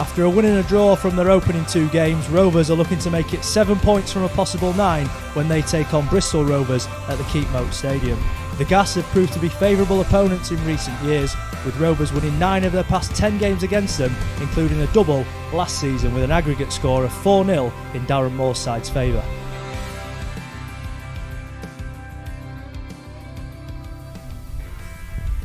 After a win and a draw from their opening 2 games, Rovers are looking to make it 7 points from a possible 9 when they take on Bristol Rovers at the Keepmoat Stadium. The Gas have proved to be favourable opponents in recent years, with Rovers winning 9 of their past 10 games against them, including a double last season with an aggregate score of 4-0 in Darren Moore's side's favour.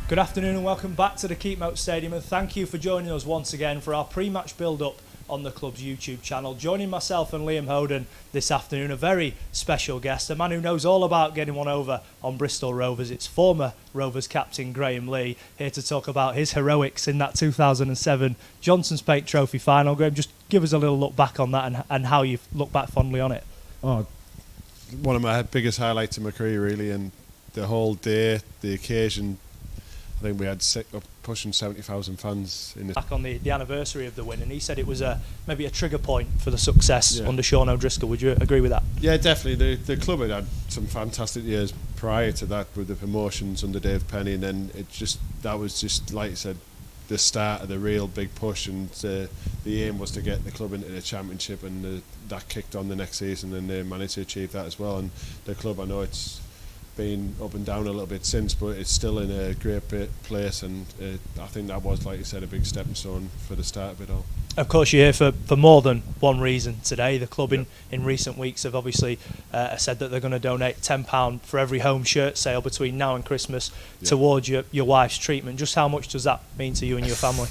Good afternoon and welcome back to the Keepmoat Stadium, and thank you for joining us once again for our pre-match build-up on the club's YouTube channel. Joining myself and Liam Hoden this afternoon, a very special guest, a man who knows all about getting one over on Bristol Rovers. It's former Rovers captain Graham Lee, here to talk about his heroics in that 2007 Johnson's Paint Trophy final. Graham, just give us a little look back on that and how you look back fondly on it. Oh, one of my biggest highlights in my career, really, and the whole day, the occasion. I think we had pushing 70,000 fans in this. Back on the anniversary of the win, and he said it was maybe a trigger point for the success under Sean O'Driscoll. Would you agree with that? Yeah, definitely. The club had some fantastic years prior to that with the promotions under Dave Penny, and then that was just, like you said, the start of the real big push, and the aim was to get the club into the championship, and that kicked on the next season, and they managed to achieve that as well. And the club, I know it's been up and down a little bit since, but it's still in a great place, and I think that was, like you said, a big stepping stone for the start of it all. Of course, you're here for more than one reason today. The club in recent weeks have obviously said that they're going to donate £10 for every home shirt sale between now and Christmas towards your wife's treatment. Just how much does that mean to you and your family?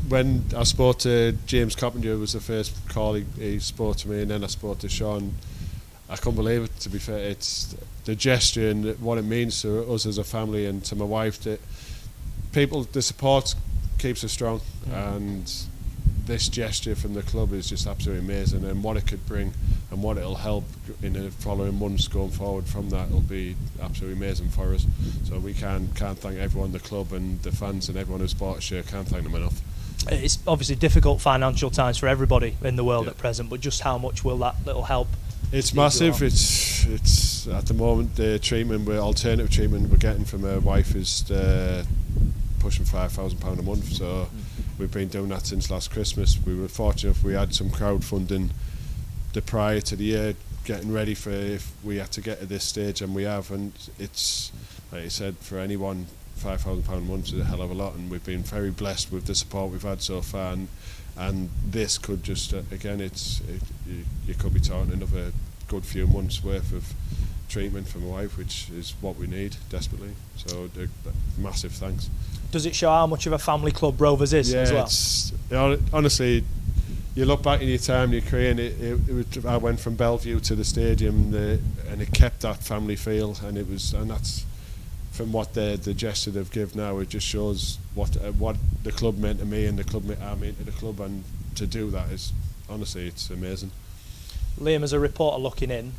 When I spoke to James Coppinger, was the first call he spoke to me, and then I spoke to Sean. I can't believe it, to be fair. It's the gesture and what it means to us as a family, and to my wife. The support keeps us strong, and this gesture from the club is just absolutely amazing, and what it could bring and what it'll help in the following months going forward from that will be absolutely amazing for us. So we can't thank everyone, the club and the fans and everyone who's bought a shirt, can't thank them enough. It's obviously difficult financial times for everybody in the world at present, but just how much will that little help? It's massive. It's at the moment the alternative treatment we're getting from my wife is pushing £5,000 a month. So we've been doing that since last Christmas. We were fortunate if we had some crowdfunding prior to the year, getting ready for if we had to get to this stage, and we have. And it's, like I said, for anyone, £5,000 a month is a hell of a lot, and we've been very blessed with the support we've had so far. And this could just you could be talking another good few months worth of treatment for my wife, which is what we need desperately. So massive thanks. Does it show how much of a family club Rovers is as well? Honestly, you look back in your time in your career, and I went from Bellevue to the stadium, and it kept that family feel, and that's from what the gesture they've given now. It just shows what the club meant to me, and the club I mean to the club, and to do that is, honestly, it's amazing. Liam, as a reporter looking in,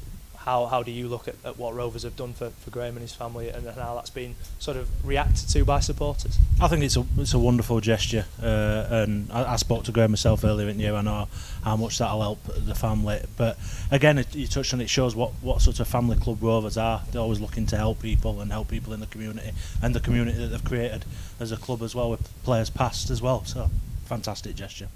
how do you look at what Rovers have done for Graham and his family, and how that's been sort of reacted to by supporters? I think it's a wonderful gesture, and I spoke to Graham myself earlier in the year. I know how much that'll help the family, but again, you touched on it, shows what sort of family club Rovers are. They're always looking to help people and help people in the community, and the community that they've created as a club as well, with players past as well. So fantastic gesture.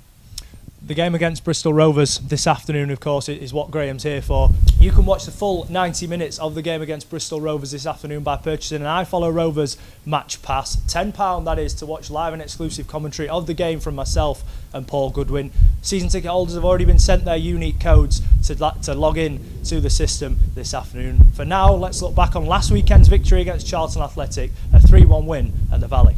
The game against Bristol Rovers this afternoon, of course, is what Graham's here for. You can watch the full 90 minutes of the game against Bristol Rovers this afternoon by purchasing an iFollow Rovers Match Pass. £10 that is, to watch live and exclusive commentary of the game from myself and Paul Goodwin. Season ticket holders have already been sent their unique codes to log in to the system this afternoon. For now, let's look back on last weekend's victory against Charlton Athletic, a 3-1 win at the Valley.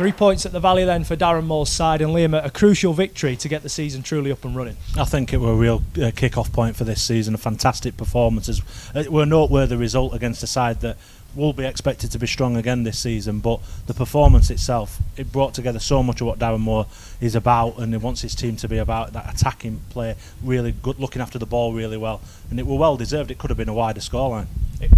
3 points at the Valley then for Darren Moore's side, and Liam, a crucial victory to get the season truly up and running. I think it were a real kick-off point for this season. A fantastic performances. It were a noteworthy result against a side that will be expected to be strong again this season, but the performance itself, it brought together so much of what Darren Moore is about, and he wants his team to be about that attacking play, really good, looking after the ball really well, and it were well deserved. It could have been a wider scoreline.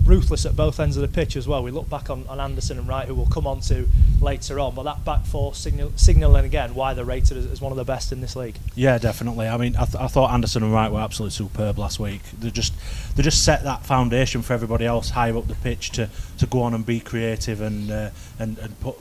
Ruthless at both ends of the pitch as well. We look back on Anderson and Wright, who we'll come on to later on, but that back four signalling again why they're rated as one of the best in this league. Yeah, definitely. I mean, I thought Anderson and Wright were absolutely superb last week. They just set that foundation for everybody else higher up the pitch to go on and be creative and put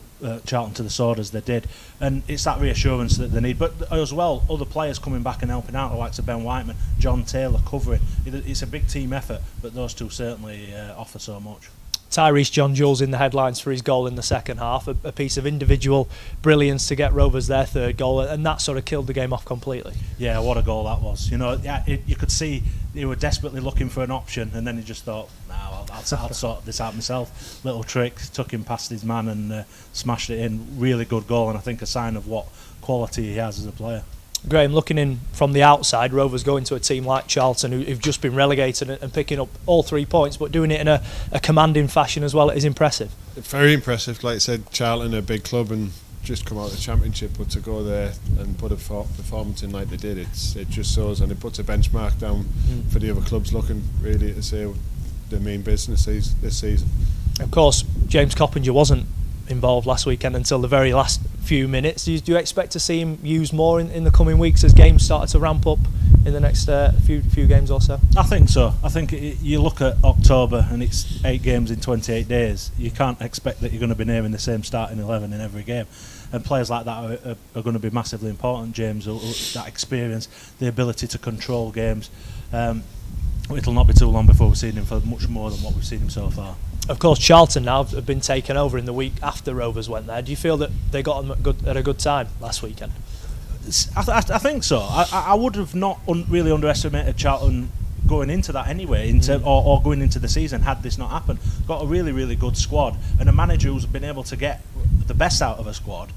Charlton to the sword as they did, and it's that reassurance that they need. But as well, other players coming back and helping out, the likes of Ben Whiteman, John Taylor covering. It's a big team effort, but those two certainly offer so much. Tyrese John Jules in the headlines for his goal in the second half, a piece of individual brilliance to get Rovers their third goal, and that sort of killed the game off completely. Yeah, what a goal that was. You know, you could see they were desperately looking for an option, and then he just thought, I'll sort this out myself. Little trick, took him past his man and smashed it in. Really good goal, and I think a sign of what quality he has as a player. Graham, looking in from the outside, Rovers going to a team like Charlton who've just been relegated and picking up all 3 points, but doing it in a commanding fashion as well, it is impressive. Very impressive. Like I said, Charlton, a big club and just come out of the Championship, but to go there and put a performance in like they did, it just shows, and it puts a benchmark down for the other clubs looking really to say the main business this season. Of course, James Coppinger wasn't involved last weekend until the very last few minutes. Do you expect to see him used more in the coming weeks as games start to ramp up in the next few games or so? I think so. I think you look at October and it's 8 games in 28 days. You can't expect that you're going to be naming the same starting 11 in every game. And players like that are going to be massively important, James. That experience, the ability to control games. It'll not be too long before we've seen him for much more than what we've seen him so far. Of course, Charlton now have been taken over in the week after Rovers went there. Do you feel that they got them at a good time last weekend? I think so. I would have not really underestimated Charlton going into that anyway, or going into the season had this not happened. Got a really, really good squad and a manager who's been able to get the best out of a squad,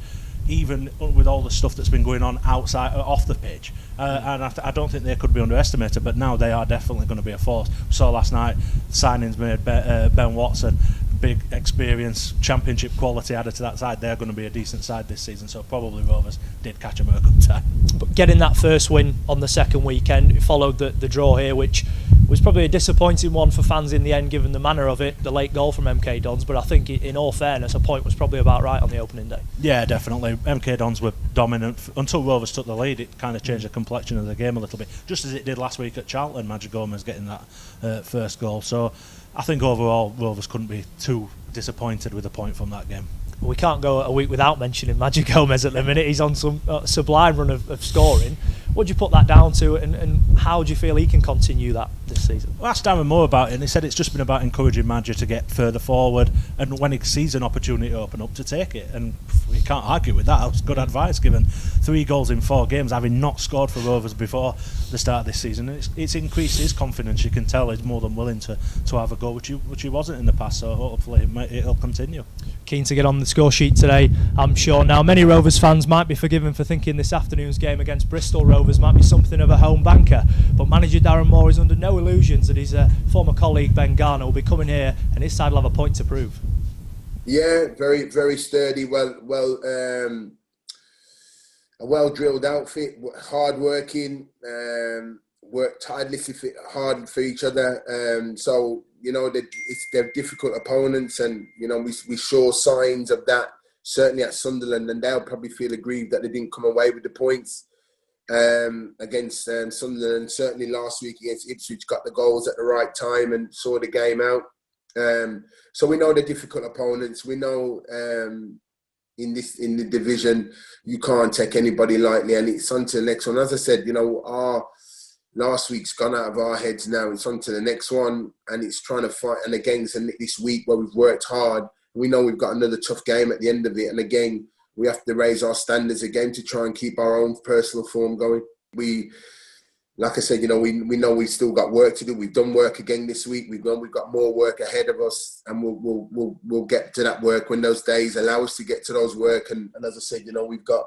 even with all the stuff that's been going on off the pitch. And I don't think they could be underestimated, but now they are definitely going to be a force. We saw last night signings made, Ben Watson, big experience, championship quality added to that side. They're going to be a decent side this season, so probably Rovers did catch them at a good time. But getting that first win on the second weekend, it followed the draw here, which was probably a disappointing one for fans in the end, given the manner of it, the late goal from MK Dons. But I think, in all fairness, a point was probably about right on the opening day. Yeah, definitely. MK Dons were dominant until Rovers took the lead. It kind of changed the complexion of the game a little bit, just as it did last week at Charlton. Magic Gomez getting that first goal. So I think overall Rovers couldn't be too disappointed with a point from that game. We can't go a week without mentioning Magic Gomez at the minute. He's on some sublime run of scoring. What do you put that down to, and how do you feel he can continue that this season? Well, I asked Darren Moore about it, and he said it's just been about encouraging Magic to get further forward, and when he sees an opportunity open up, to take it. And you can't argue with that. That's good advice, given 3 goals in 4 games, having not scored for Rovers before the start of this season. It's increased his confidence. You can tell he's more than willing to have a go, which he wasn't in the past. So hopefully it'll continue. Keen to get on the score sheet today, I'm sure. Now, many Rovers fans might be forgiven for thinking this afternoon's game against Bristol Rovers might be something of a home banker, but manager Darren Moore is under no illusions that his former colleague Ben Garner will be coming here and his side will have a point to prove. Yeah, very, very sturdy, a well drilled outfit, hard working, work tirelessly hard for each other. So you know they're difficult opponents, and you know we saw signs of that certainly at Sunderland, and they'll probably feel aggrieved that they didn't come away with the points against Sunderland. Certainly last week against Ipswich, got the goals at the right time and saw the game out. So we know they're difficult opponents. We know in the division you can't take anybody lightly, and it's on to the next one. As I said, you know, our last week's gone out of our heads now. It's on to the next one, and it's trying to fight. And again, this week where we've worked hard, we know we've got another tough game at the end of it. And again, we have to raise our standards again to try and keep our own personal form going. We like I said, we know we've still got work to do. We've done work again this week. We've got more work ahead of us, and we'll get to that work when those days allow us to get to those work. And as I said, we've got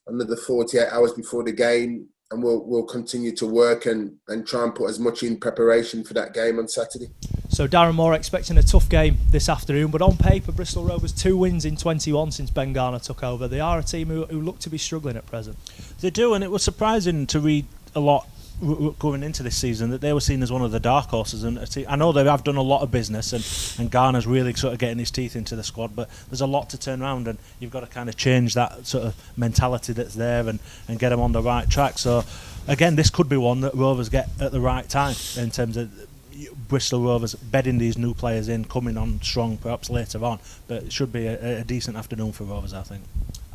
another 48 hours before the game, and we'll continue to work and try and put as much in preparation for that game on Saturday. So Darren Moore expecting a tough game this afternoon, but on paper, Bristol Rovers 2 wins in 21 since Ben Garner took over. They are a team who look to be struggling at present. They do, and it was surprising to read a lot going into this season that they were seen as one of the dark horses, and I know they have done a lot of business, and Garner's really sort of getting his teeth into the squad, but there's a lot to turn around, and you've got to kind of change that sort of mentality that's there and get them on the right track. So again, this could be one that Rovers get at the right time in terms of Bristol Rovers bedding these new players in, coming on strong perhaps later on, but it should be a decent afternoon for Rovers, I think.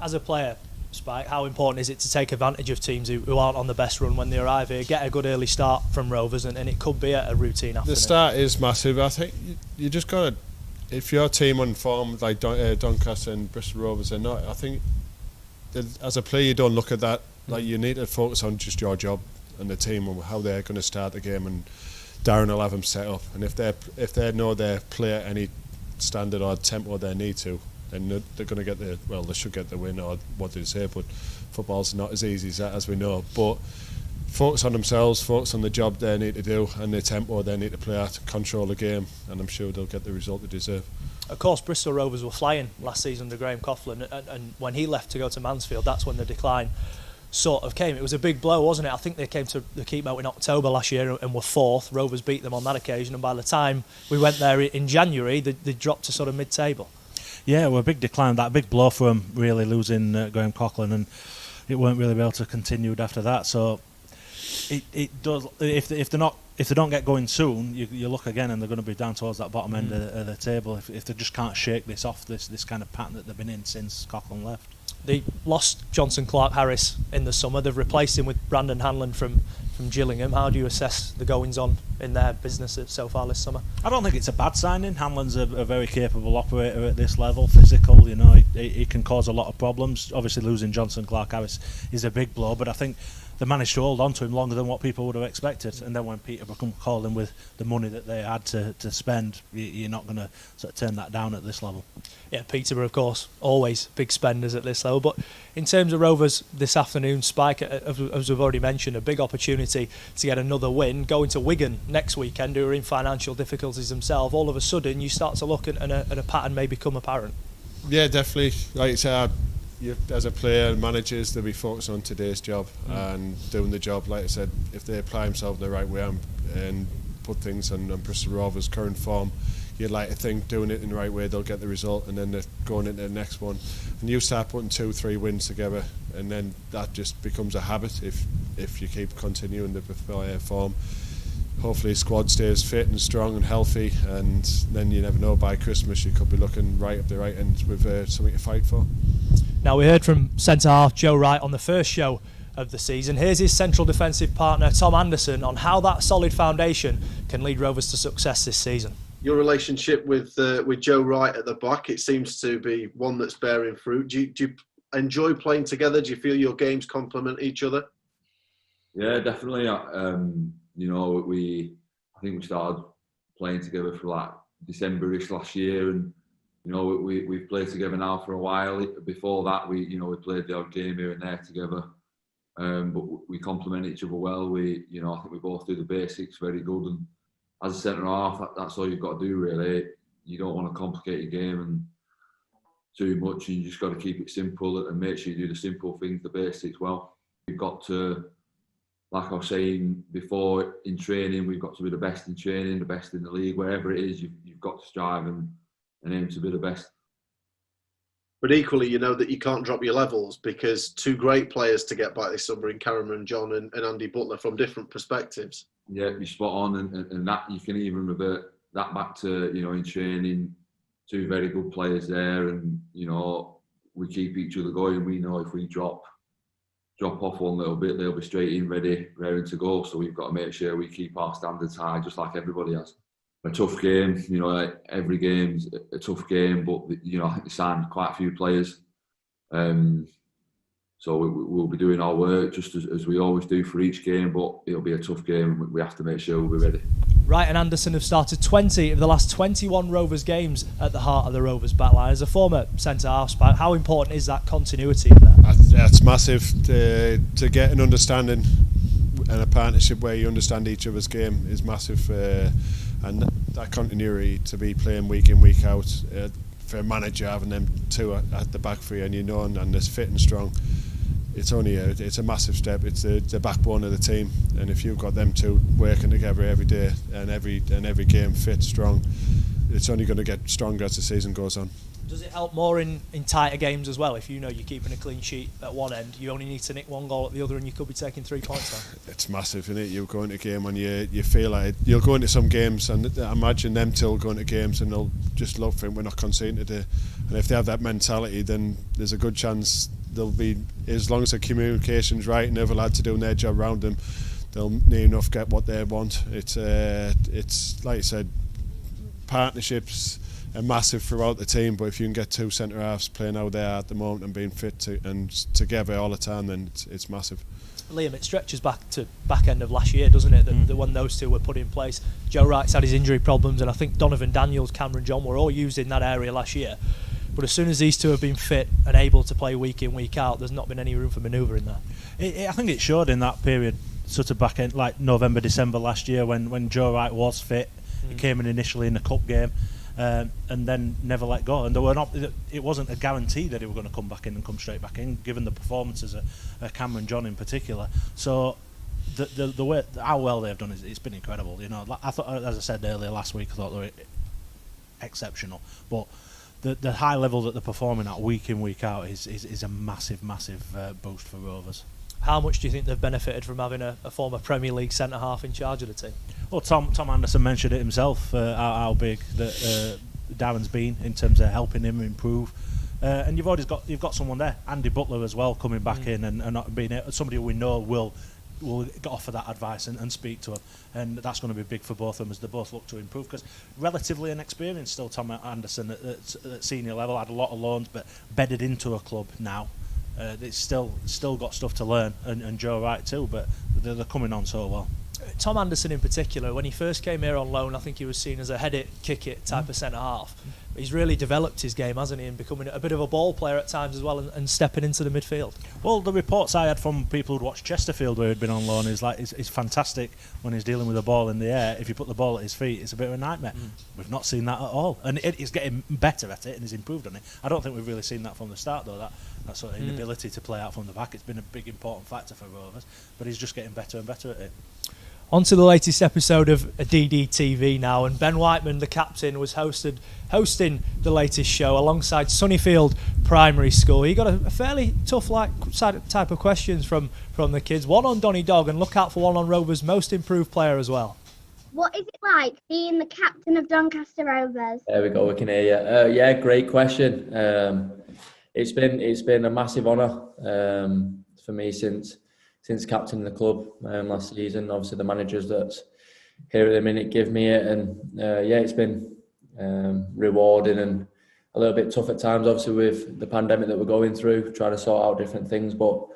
As a player, Spike, how important is it to take advantage of teams who aren't on the best run when they arrive here, get a good early start from Rovers, and it could be a routine afternoon? The start is massive. I think you just got to, if your team on form like Doncaster and Bristol Rovers are not, I think as a player you don't look at that. Like, you need to focus on just your job and the team and how they're going to start the game, and Darren will have them set up, and if they know they play at any standard or tempo they need to, then they're going to get they should get the win, or what they say, but football's not as easy as that, as we know. But focus on themselves, focus on the job they need to do and the tempo they need to play at, control the game, and I'm sure they'll get the result they deserve. Of course, Bristol Rovers were flying last season under Graham Coughlin, and when he left to go to Mansfield, that's when the decline sort of came. It was a big blow, wasn't it? I think they came to the Keepmoat in October last year and were fourth. Rovers beat them on that occasion, and by the time we went there in January, they dropped to sort of mid-table. Yeah, well, a big decline, that big blow for them, really losing Graham Coughlin, and it weren't really able to continue after that. So it does. If they don't get going soon, you look again, and they're going to be down towards that bottom end of the table. If they just can't shake this off, this kind of pattern that they've been in since Coughlin left. They lost Johnson Clark-Harris in the summer. They've replaced him with Brandon Hanlon from Gillingham. How do you assess the goings-on in their business so far this summer? I don't think it's a bad signing. Hanlon's a very capable operator at this level, physical. He can cause a lot of problems. Obviously, losing Johnson Clark-Harris is a big blow, but I think they managed to hold on to him longer than what people would have expected. And then when Peterborough come calling with the money that they had to spend, you're not going to sort of turn that down at this level. Yeah, Peterborough, of course, always big spenders at this level. But in terms of Rovers this afternoon, Spike, as we've already mentioned, a big opportunity to get another win. Going to Wigan next weekend, who are in financial difficulties themselves, all of a sudden you start to look at a pattern may become apparent. Yeah, definitely. Like you said, as a player and managers, they'll be focused on today's job and doing the job. Like I said, if they apply themselves in the right way and put things on Bristol Rovers' current form, you'd like to think doing it in the right way they'll get the result, and then they're going into the next one. And you start putting 2-3 wins together, and then that just becomes a habit if you keep continuing the form. Hopefully the squad stays fit and strong and healthy, and then you never know, by Christmas you could be looking right up the right end with something to fight for. Now, we heard from centre-half Joe Wright on the first show of the season. Here's his central defensive partner Tom Anderson on how that solid foundation can lead Rovers to success this season. Your relationship with Joe Wright at the back, it seems to be one that's bearing fruit. Do you enjoy playing together? Do you feel your games complement each other? Yeah, definitely. I think we started playing together for like December-ish last year, and we've played together now for a while. Before that, we played the odd game here and there together, but we complement each other well. I think we both do the basics very good, and as a centre half, that's all you've got to do really. You don't want to complicate your game and too much, and you just got to keep it simple and make sure you do the simple things, the basics well. You've got to, like I was saying before, in training, we've got to be the best in training, the best in the league, wherever it is. You've got to strive and aim to be the best. But equally, you know that you can't drop your levels, because two great players to get back this summer in Cameron John and Andy Butler from different perspectives. Yeah, you're spot on, and that you can even revert that back to, in training, two very good players there, and we keep each other going. We know if we drop off one little bit, they'll be straight in, ready to go. So we've got to make sure we keep our standards high, just like everybody has. A tough game, every game's a tough game, but I think they signed quite a few players. So we'll be doing our work just as we always do for each game, but it'll be a tough game and we have to make sure we're ready. Wright and Anderson have started 20 of the last 21 Rovers games at the heart of the Rovers backline. As a former centre-half, how important is that continuity in there? That's massive to get an understanding and a partnership where you understand each other's game is massive, and that continuity to be playing week in, week out, for a manager having them two at the back for you, and and they're fit and strong. It's a massive step. It's the backbone of the team, and if you've got them two working together every day and every game fit, strong, it's only going to get stronger as the season goes on. Does it help more in tighter games as well? If you know you're keeping a clean sheet at one end, you only need to nick one goal at the other, and you could be taking 3 points on. It's massive, isn't it? You go into a game and you feel like you'll go into some games, and I imagine them two will go into games and they'll just love it. We're not conceding today, and if they have that mentality, then there's a good chance they'll be, as long as the communication's right and the other lads are doing their job around them, they'll near enough get what they want. It's like I said, partnerships are massive throughout the team, but if you can get two centre halves playing how they are at the moment and being fit and together all the time, then it's massive. Liam, it stretches back to back end of last year, doesn't it? The when those two were put in place. Joe Wright's had his injury problems, and I think Donovan Daniels, Cameron John were all used in that area last year. But as soon as these two have been fit and able to play week in, week out, there's not been any room for manoeuvre in there. I think it showed in that period, sort of back end, like November, December last year, when Joe Wright was fit. He came in initially in the cup game, and then never let go. And it wasn't a guarantee that he were going to come back in and come straight back in, given the performances of Cameron John in particular. So the way how well they've done it's been incredible. You know, I thought, as I said earlier last week, I thought they were exceptional, but the high level that they're performing at week in, week out is a massive boost for Rovers. How much do you think they've benefited from having a former Premier League centre-half in charge of the team? Well, Tom Anderson mentioned it himself, how big that Darren's been in terms of helping him improve. And you've got someone there, Andy Butler as well, coming back in and not being somebody who we know will offer that advice and speak to him, and that's going to be big for both of them as they both look to improve, because relatively inexperienced still. Tom Anderson at senior level had a lot of loans, but bedded into a club now. It's still got stuff to learn, and Joe Wright too, but they're coming on so well. Tom Anderson in particular, when he first came here on loan, I think he was seen as a head it, kick it type of centre half. But he's really developed his game, hasn't he, and becoming a bit of a ball player at times as well, and stepping into the midfield. Well, the reports I had from people who'd watched Chesterfield where he'd been on loan is like it's fantastic when he's dealing with the ball in the air. If you put the ball at his feet, it's a bit of a nightmare. We've not seen that at all, and he's getting better at it and he's improved on it. I don't think we've really seen that from the start though. That sort of inability to play out from the back, it's been a big important factor for Rovers, but he's just getting better and better at it. On to the latest episode of DDTV now, and Ben Whiteman, the captain, was hosting the latest show alongside Sunnyfield Primary School. He got a fairly tough type of questions from the kids. One on Donny Dog, and look out for one on Rovers' most improved player as well. What is it like being the captain of Doncaster Rovers? There we go, we can hear you. Yeah, great question. It's been a massive honour for me since captaining the club last season. Obviously the managers that's here at the minute give me it, and it's been rewarding and a little bit tough at times, obviously with the pandemic that we're going through, trying to sort out different things, but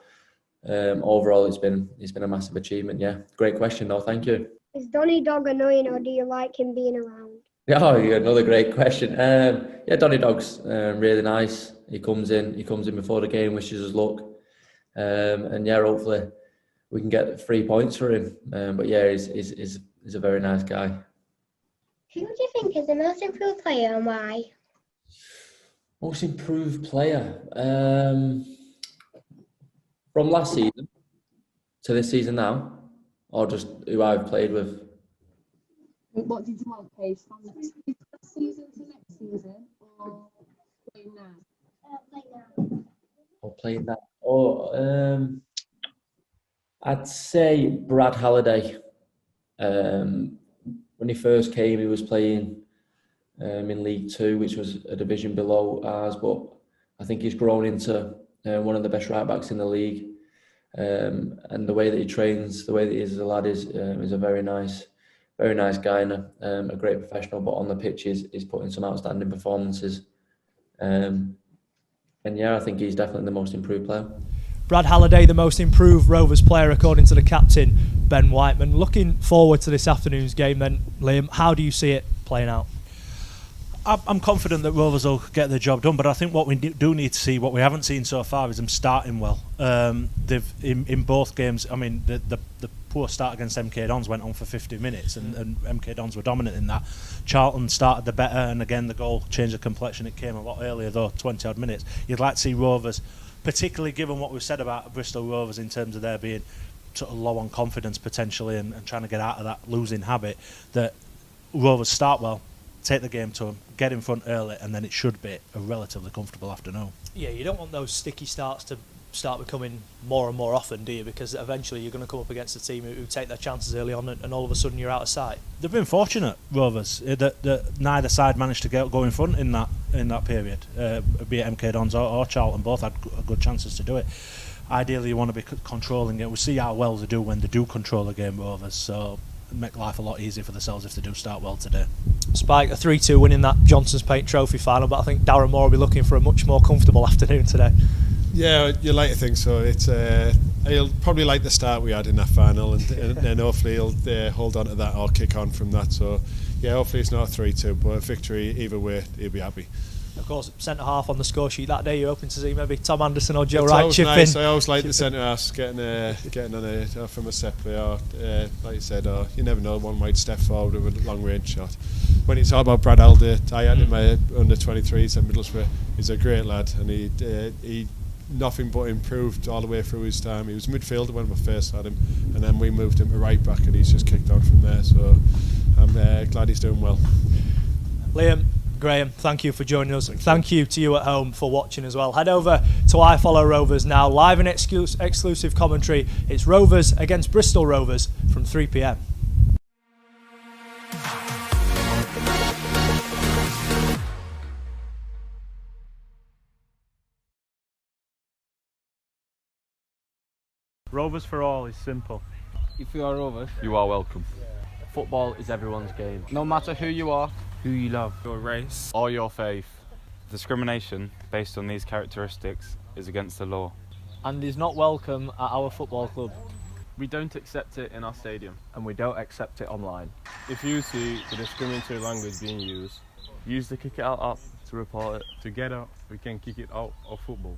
overall it's been a massive achievement. Yeah, great question though, thank you. Is Donny Dog annoying, or do you like him being around? Oh, yeah, another great question. Donny Dog's really nice. He comes in before the game, wishes us luck, and hopefully we can get 3 points for him. But yeah, he's a very nice guy. Who do you think is the most improved player, and why? Most improved player from last season to this season now, or just who I've played with? What did you want, Paige, from this season to next season, or playing now? Playing now. I'd say Brad Halliday. When he first came, he was playing in League Two, which was a division below ours, but I think he's grown into one of the best right backs in the league. And the way that he trains, the way that he is as a lad is a very nice guy and a great professional. But on the pitch, he's putting some outstanding performances. And yeah, I think he's definitely the most improved player. Brad Halliday, the most improved Rovers player according to the captain, Ben Whiteman. Looking forward to this afternoon's game then, Liam, how do you see it playing out? I'm confident that Rovers will get the job done, but I think what we do need to see, what we haven't seen so far, is them starting well. They've in both games. I mean, the poor start against MK Dons went on for 50 minutes, and MK Dons were dominant in that. Charlton started the better, and again the goal changed the complexion. It came a lot earlier, though, 20 odd minutes. You'd like to see Rovers, particularly given what we've said about Bristol Rovers in terms of their being sort of low on confidence potentially and trying to get out of that losing habit, that Rovers start well, take the game to them, get in front early, and then it should be a relatively comfortable afternoon. Yeah, you don't want those sticky starts to start becoming more and more often, do you? Because eventually you're going to come up against a team who take their chances early on, and all of a sudden you're out of sight. They've been fortunate, Rovers, that neither side managed to go in front in that period. Be it MK Dons or Charlton, both had good chances to do it. Ideally, you want to be controlling it. We see how well they do when they do control the game, Rovers. So make life a lot easier for themselves if they do start well today. Spike, a 3-2 win in that Johnson's Paint Trophy final, but I think Darren Moore will be looking for a much more comfortable afternoon today. Yeah, you like to think so. He'll probably like the start we had in that final, and hopefully he'll hold on to that or kick on from that. So yeah, hopefully it's not a 3-2, but a victory either way, he'll be happy. Of course, centre half on the score sheet that day. You're hoping to see maybe Tom Anderson or Joe It's Wright always chip nice. in. I always like the centre half getting on a from a set play, or like you said, or you never know, one might step forward with a long range shot. When you talk about Brad Alder, I had him under 23s at Middlesbrough. He's a great lad, and he nothing but improved all the way through his time. He was midfielder when we first had him, and then we moved him to right back, and he's just kicked on from there. So I'm glad he's doing well. Liam, Graham, thank you for joining us. Thank you to you at home for watching as well. Head over to I Follow Rovers now, live and exclusive commentary. It's Rovers against Bristol Rovers from 3 p.m. Rovers for all is simple. If you are Rovers, You are welcome. football is everyone's game. No matter who you are, Who you love. Your race. Or your faith. Discrimination based on these characteristics is against the law. and is not welcome at our football club. We don't accept it in our stadium. And we don't accept it online. If you see the discriminatory language being used, use the Kick It Out app to report it. Together, we can kick it out of football.